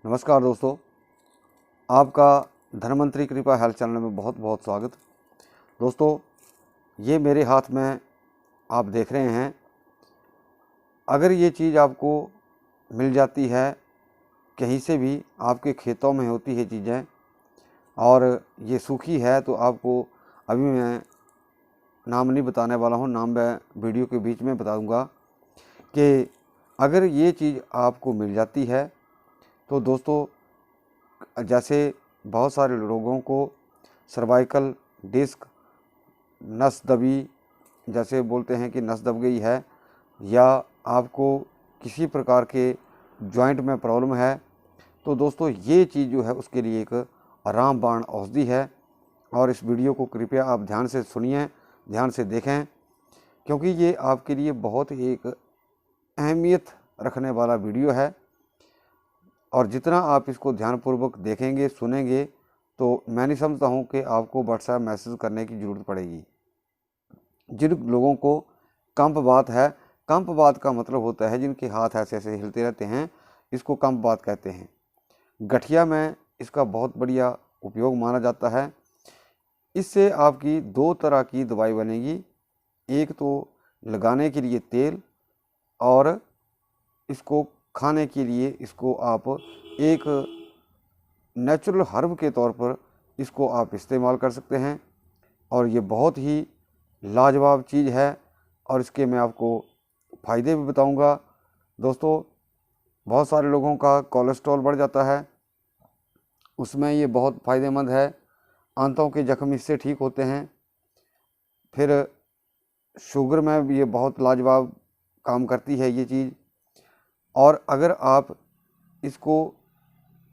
नमस्कार दोस्तों, आपका धनवंतरी कृपा हेल्थ चैनल में बहुत बहुत स्वागत। दोस्तों, ये मेरे हाथ में आप देख रहे हैं। अगर ये चीज़ आपको मिल जाती है कहीं से भी, आपके खेतों में होती है चीज़ें और ये सूखी है, तो आपको अभी मैं नाम नहीं बताने वाला हूँ, नाम मैं वीडियो के बीच में बताऊँगा कि अगर ये चीज़ आपको मिल जाती है तो दोस्तों, जैसे बहुत सारे लोगों को सर्वाइकल डिस्क, नस दबी, जैसे बोलते हैं कि नस दब गई है, या आपको किसी प्रकार के जॉइंट में प्रॉब्लम है, तो दोस्तों ये चीज़ जो है उसके लिए एक रामबाण औषधि है। और इस वीडियो को कृपया आप ध्यान से सुनिए, ध्यान से देखें, क्योंकि ये आपके लिए बहुत ही एक अहमियत रखने वाला वीडियो है। और जितना आप इसको ध्यानपूर्वक देखेंगे, सुनेंगे, तो मैं नहीं समझता हूँ कि आपको व्हाट्सएप मैसेज करने की ज़रूरत पड़ेगी। जिन लोगों को कंप बात है, कंप बात का मतलब होता है जिनके हाथ ऐसे ऐसे हिलते रहते हैं, इसको कंप बात कहते हैं। गठिया में इसका बहुत बढ़िया उपयोग माना जाता है। इससे आपकी दो तरह की दवाई बनेगी, एक तो लगाने के लिए तेल, और इसको खाने के लिए इसको आप एक नेचुरल हर्ब के तौर पर इसको आप इस्तेमाल कर सकते हैं। और ये बहुत ही लाजवाब चीज़ है और इसके मैं आपको फ़ायदे भी बताऊंगा। दोस्तों, बहुत सारे लोगों का कोलेस्ट्रॉल बढ़ जाता है, उसमें ये बहुत फ़ायदेमंद है। आंतों के जख्म इससे ठीक होते हैं। फिर शुगर में भी ये बहुत लाजवाब काम करती है ये चीज़। और अगर आप इसको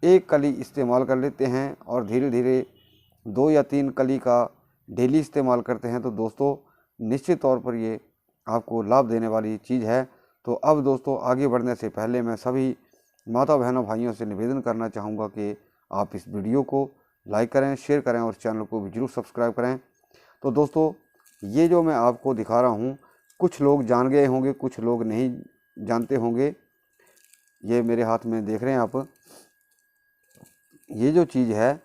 एक कली इस्तेमाल कर लेते हैं और धीरे धीरे 2 या 3 कली का डेली इस्तेमाल करते हैं, तो दोस्तों निश्चित तौर पर ये आपको लाभ देने वाली चीज़ है। तो अब दोस्तों, आगे बढ़ने से पहले मैं सभी माता बहनों भाइयों से निवेदन करना चाहूँगा कि आप इस वीडियो को लाइक करें, शेयर करें और चैनल को भी जरूर सब्सक्राइब करें। तो दोस्तों, ये जो मैं आपको दिखा रहा हूँ, कुछ लोग जान गए होंगे, कुछ लोग नहीं जानते होंगे। ये मेरे हाथ में देख रहे हैं आप, ये जो चीज़ है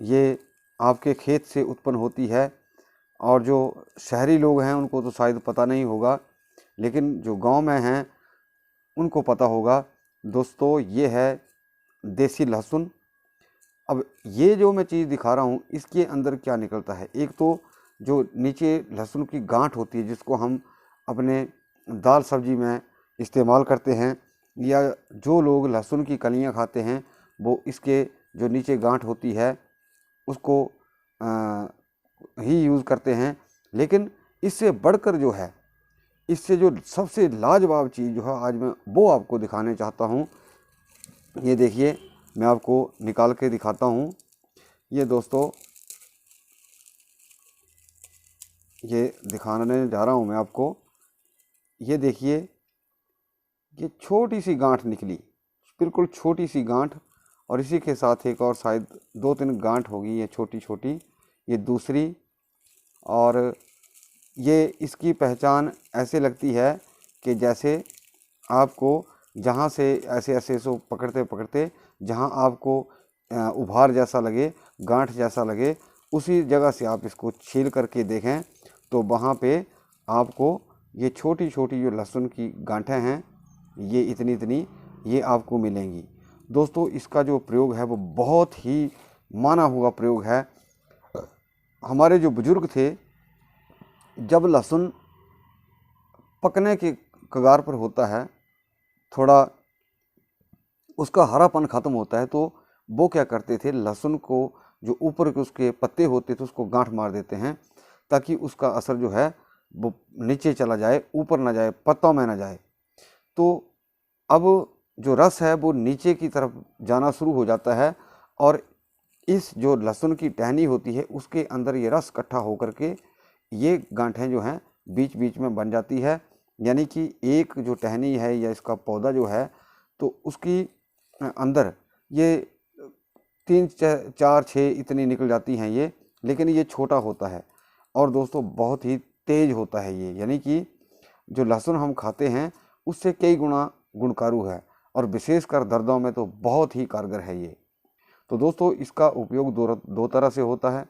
ये आपके खेत से उत्पन्न होती है। और जो शहरी लोग हैं उनको तो शायद पता नहीं होगा, लेकिन जो गांव में हैं उनको पता होगा। दोस्तों, ये है देसी लहसुन। अब ये जो मैं चीज़ दिखा रहा हूँ, इसके अंदर क्या निकलता है, एक तो जो नीचे लहसुन की गांठ होती है, जिसको हम अपने दाल सब्जी में इस्तेमाल करते हैं, या जो लोग लहसुन की कलियाँ खाते हैं वो इसके जो नीचे गांठ होती है उसको ही यूज़ करते हैं। लेकिन इससे बढ़कर जो है, इससे जो सबसे लाजवाब चीज़ जो है आज मैं वो आपको दिखाने चाहता हूँ। ये देखिए, मैं आपको निकाल के दिखाता हूँ। ये दोस्तों, ये दिखाने जा रहा हूँ मैं आपको। ये देखिए, ये छोटी सी गांठ निकली, बिल्कुल छोटी सी गांठ, और इसी के साथ एक और शायद 2-3 गांठ होगी, ये छोटी छोटी, ये दूसरी। और ये इसकी पहचान ऐसे लगती है कि जैसे आपको जहाँ से ऐसे ऐसे सो पकड़ते पकड़ते जहाँ आपको उभार जैसा लगे, गांठ जैसा लगे, उसी जगह से आप इसको छील करके देखें तो वहाँ पे आपको ये छोटी छोटी जो लहसुन की गांठें हैं, ये इतनी इतनी ये आपको मिलेंगी। दोस्तों, इसका जो प्रयोग है वो बहुत ही माना हुआ प्रयोग है। हमारे जो बुजुर्ग थे, जब लहसुन पकने के कगार पर होता है, थोड़ा उसका हरापन ख़त्म होता है, तो वो क्या करते थे, लहसुन को जो ऊपर के उसके पत्ते होते थे उसको गांठ मार देते हैं, ताकि उसका असर जो है वो नीचे चला जाए, ऊपर ना जाए, पत्तों में ना जाए। तो अब जो रस है वो नीचे की तरफ जाना शुरू हो जाता है, और इस जो लहसुन की टहनी होती है उसके अंदर ये रस इकट्ठा होकर के ये गांठें जो हैं बीच बीच में बन जाती है। यानी कि एक जो टहनी है या इसका पौधा जो है, तो उसकी अंदर ये 3-4-6 इतनी निकल जाती हैं ये, लेकिन ये छोटा होता है और दोस्तों बहुत ही तेज होता है ये। यानी कि जो लहसुन हम खाते हैं उससे कई गुना गुणकारू है। और विशेषकर दर्दों में तो बहुत ही कारगर है ये। तो दोस्तों इसका उपयोग दो तरह से होता है।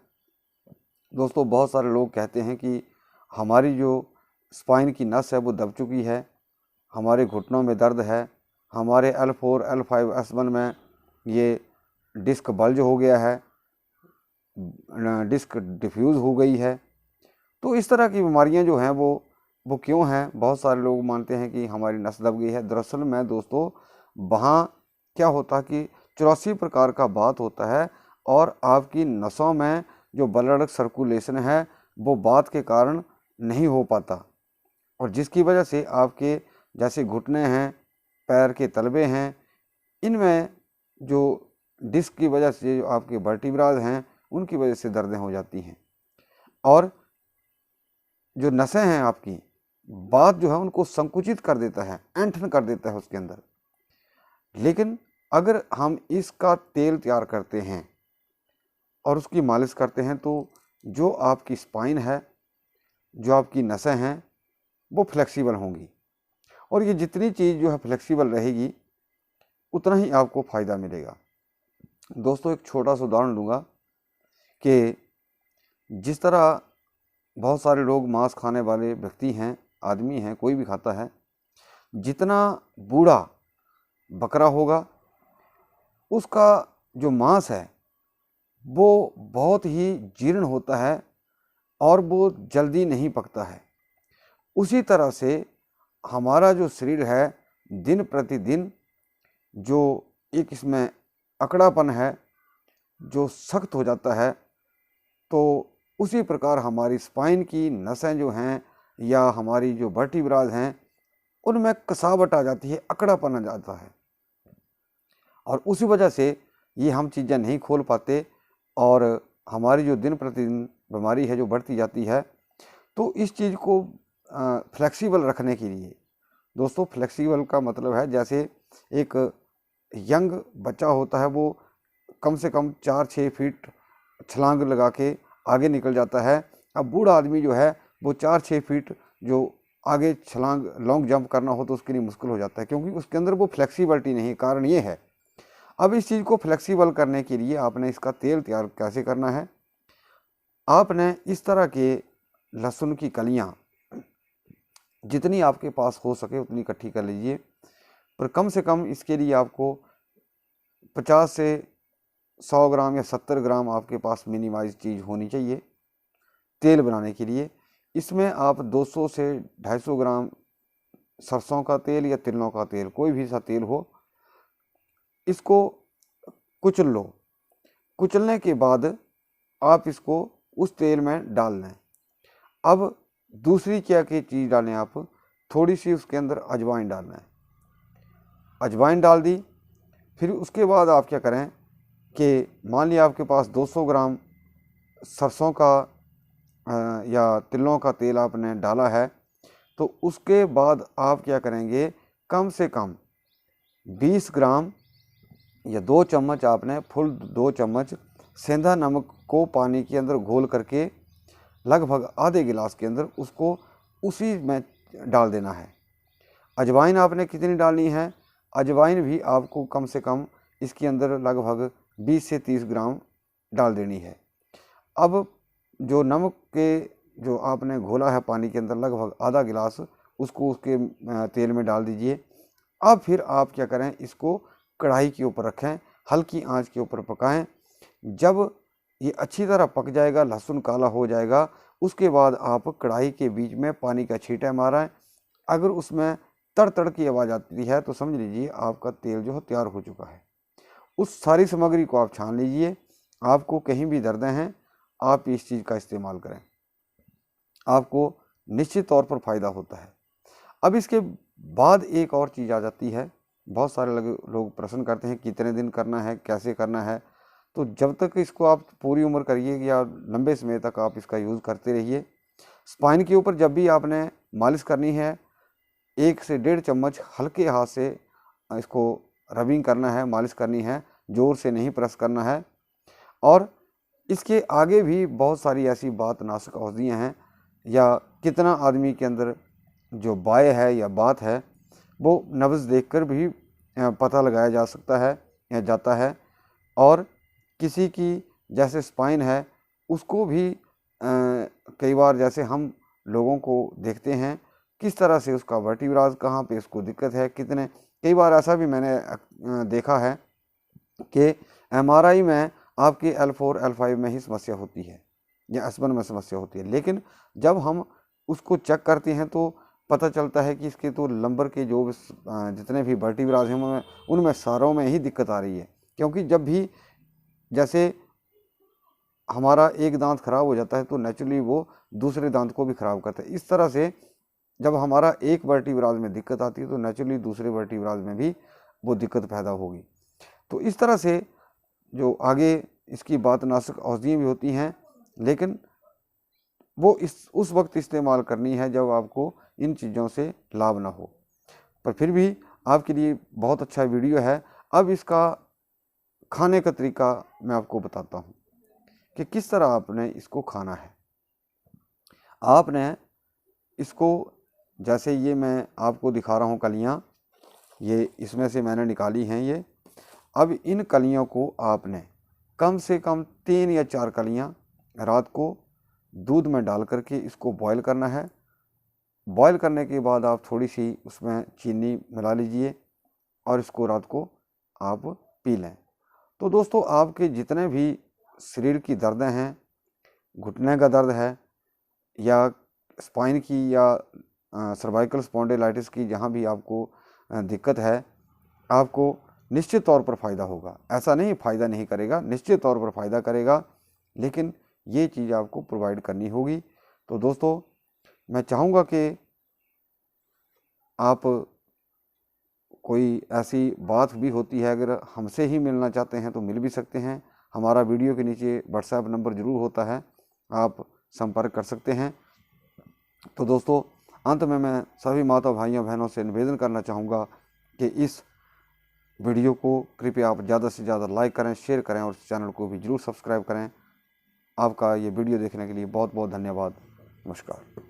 दोस्तों बहुत सारे लोग कहते हैं कि हमारी जो स्पाइन की नस है वो दब चुकी है, हमारे घुटनों में दर्द है, हमारे L4, L5, S1 में ये डिस्क बल्ज हो गया है, डिस्क डिफ्यूज़ हो गई है। तो इस तरह की बीमारियां जो हैं वो क्यों हैं? बहुत सारे लोग मानते हैं कि हमारी नस दब गई है। दरअसल में दोस्तों वहाँ क्या होता है कि 84 प्रकार का बात होता है और आपकी नसों में जो ब्लड सर्कुलेशन है वो बात के कारण नहीं हो पाता, और जिसकी वजह से आपके जैसे घुटने हैं, पैर के तलवे हैं, इनमें जो डिस्क की वजह से जो आपके वर्टिब्राज हैं उनकी वजह से दर्दें हो जाती हैं। और जो नसें हैं आपकी, बात जो है उनको संकुचित कर देता है, ऐंठन कर देता है उसके अंदर। लेकिन अगर हम इसका तेल तैयार करते हैं और उसकी मालिश करते हैं तो जो आपकी स्पाइन है, जो आपकी नसें हैं वो फ्लेक्सिबल होंगी, और ये जितनी चीज़ जो है फ्लेक्सिबल रहेगी उतना ही आपको फ़ायदा मिलेगा। दोस्तों एक छोटा सा उदाहरण लूँगा कि जिस तरह बहुत सारे लोग मांस खाने वाले व्यक्ति हैं, आदमी हैं, कोई भी खाता है, जितना बूढ़ा बकरा होगा उसका जो मांस है वो बहुत ही जीर्ण होता है और वो जल्दी नहीं पकता है। उसी तरह से हमारा जो शरीर है दिन प्रतिदिन जो एक इसमें अकड़ापन है जो सख्त हो जाता है, तो उसी प्रकार हमारी स्पाइन की नसें जो हैं या हमारी जो वर्टिब्राज हैं उनमें कसावट आ जाती है, अकड़ापन आ जाता है, और उसी वजह से ये हम चीज़ें नहीं खोल पाते और हमारी जो दिन प्रतिदिन बीमारी है जो बढ़ती जाती है। तो इस चीज़ को फ्लेक्सिबल रखने के लिए दोस्तों, फ्लेक्सिबल का मतलब है जैसे एक यंग बच्चा होता है वो कम से कम 4-6 फीट छलांग लगा के आगे निकल जाता है। अब बूढ़ा आदमी जो है वो 4-6 फीट जो आगे छलांग लॉन्ग जंप करना हो तो उसके लिए मुश्किल हो जाता है, क्योंकि उसके अंदर वो फ्लेक्सिबिलिटी नहीं है। कारण ये है, अब इस चीज़ को फ्लेक्सिबल करने के लिए आपने इसका तेल तैयार कैसे करना है, आपने इस तरह के लहसुन की कलियाँ जितनी आपके पास हो सके उतनी इकट्ठी कर लीजिए, पर कम से कम इसके लिए आपको 50 से 100 ग्राम या 70 ग्राम आपके पास मिनिमाइज चीज़ होनी चाहिए तेल बनाने के लिए। इसमें आप 200 से 250 ग्राम सरसों का तेल या तिलों का तेल, कोई भी सा तेल हो, इसको कुचल लो। कुचलने के बाद आप इसको उस तेल में डाल लें। अब दूसरी क्या की चीज़ डालें, आप थोड़ी सी उसके अंदर अजवाइन डालना है। अजवाइन डाल दी, फिर उसके बाद आप क्या करें कि मान लिया आपके पास 200 ग्राम सरसों का या तिलों का तेल आपने डाला है, तो उसके बाद आप क्या करेंगे, कम से कम 20 ग्राम या 2 चम्मच आपने फुल 2 चम्मच सेंधा नमक को पानी के अंदर घोल करके लगभग आधे गिलास के अंदर उसको उसी में डाल देना है। अजवाइन आपने कितनी डालनी है, अजवाइन भी आपको कम से कम इसके अंदर लगभग 20 से 30 ग्राम डाल देनी है। अब जो नमक के जो आपने घोला है पानी के अंदर लगभग आधा गिलास, उसको उसके तेल में डाल दीजिए। अब फिर आप क्या करें, इसको कढ़ाई के ऊपर रखें, हल्की आंच के ऊपर पकाएं। जब ये अच्छी तरह पक जाएगा, लहसुन काला हो जाएगा, उसके बाद आप कढ़ाई के बीच में पानी का छींटा मारें। अगर उसमें तड़ तड़ की आवाज़ आती है तो समझ लीजिए आपका तेल जो है तैयार हो चुका है। उस सारी सामग्री को आप छान लीजिए। आपको कहीं भी दर्दें हैं, आप इस चीज़ का इस्तेमाल करें, आपको निश्चित तौर पर फ़ायदा होता है। अब इसके बाद एक और चीज़ आ जाती है। बहुत सारे लोग प्रश्न करते हैं कितने दिन करना है, कैसे करना है। तो जब तक इसको आप पूरी उम्र करिए या लंबे समय तक आप इसका यूज़ करते रहिए। स्पाइन के ऊपर जब भी आपने मालिश करनी है, 1 से 1.5 चम्मच हल्के हाथ से इसको रबिंग करना है, मालिश करनी है, ज़ोर से नहीं प्रेस करना है। और इसके आगे भी बहुत सारी ऐसी बात नाशक औषधियाँ हैं, या कितना आदमी के अंदर जो बाय है या बात है वो नब्ज़ देखकर भी पता लगाया जा सकता है या जाता है। और किसी की जैसे स्पाइन है उसको भी कई बार जैसे हम लोगों को देखते हैं किस तरह से उसका वर्टिब्राज कहाँ पे उसको दिक्कत है, कितने कई बार ऐसा भी मैंने देखा है कि एमआरआई में आपकी L4 L5 में ही समस्या होती है या S1 में समस्या होती है, लेकिन जब हम उसको चेक करते हैं तो पता चलता है कि इसके तो लंबर के जो जितने भी वर्टिब्राज हैं उनमें सारों में ही दिक्कत आ रही है। क्योंकि जब भी जैसे हमारा एक दांत खराब हो जाता है तो नेचुरली वो दूसरे दांत को भी खराब करता है। इस तरह से जब हमारा एक वर्टिब्राज में दिक्कत आती है तो नेचुरली दूसरे वर्टिब्राज में भी वो दिक्कत पैदा होगी। तो इस तरह से जो आगे इसकी बातनाशक औषधियाँ भी होती हैं, लेकिन वो उस वक्त इस्तेमाल करनी है जब आपको इन चीज़ों से लाभ ना हो। पर फिर भी आपके लिए बहुत अच्छा वीडियो है। अब इसका खाने का तरीका मैं आपको बताता हूँ कि किस तरह आपने इसको खाना है। आपने इसको जैसे ये मैं आपको दिखा रहा हूँ कलियाँ, ये इसमें से मैंने निकाली हैं ये। अब इन कलियों को आपने कम से कम 3 या 4 कलियाँ रात को दूध में डाल करके इसको बॉईल करना है। बॉईल करने के बाद आप थोड़ी सी उसमें चीनी मिला लीजिए और इसको रात को आप पी लें। तो दोस्तों आपके जितने भी शरीर की दर्दें हैं, घुटने का दर्द है या स्पाइन की या सर्वाइकल स्पॉन्डिलाइटिस की, जहाँ भी आपको दिक्कत है, आपको निश्चित तौर पर फ़ायदा होगा। ऐसा नहीं फ़ायदा नहीं करेगा, निश्चित तौर पर फ़ायदा करेगा, लेकिन ये चीज़ आपको प्रोवाइड करनी होगी। तो दोस्तों मैं चाहूँगा कि आप कोई ऐसी बात भी होती है, अगर हमसे ही मिलना चाहते हैं तो मिल भी सकते हैं। हमारा वीडियो के नीचे व्हाट्सएप नंबर ज़रूर होता है, आप संपर्क कर सकते हैं। तो दोस्तों अंत में मैं सभी माता भाइयों बहनों से निवेदन करना चाहूँगा कि इस वीडियो को कृपया आप ज़्यादा से ज़्यादा लाइक करें, शेयर करें और इस चैनल को भी ज़रूर सब्सक्राइब करें। आपका ये वीडियो देखने के लिए बहुत बहुत धन्यवाद। नमस्कार।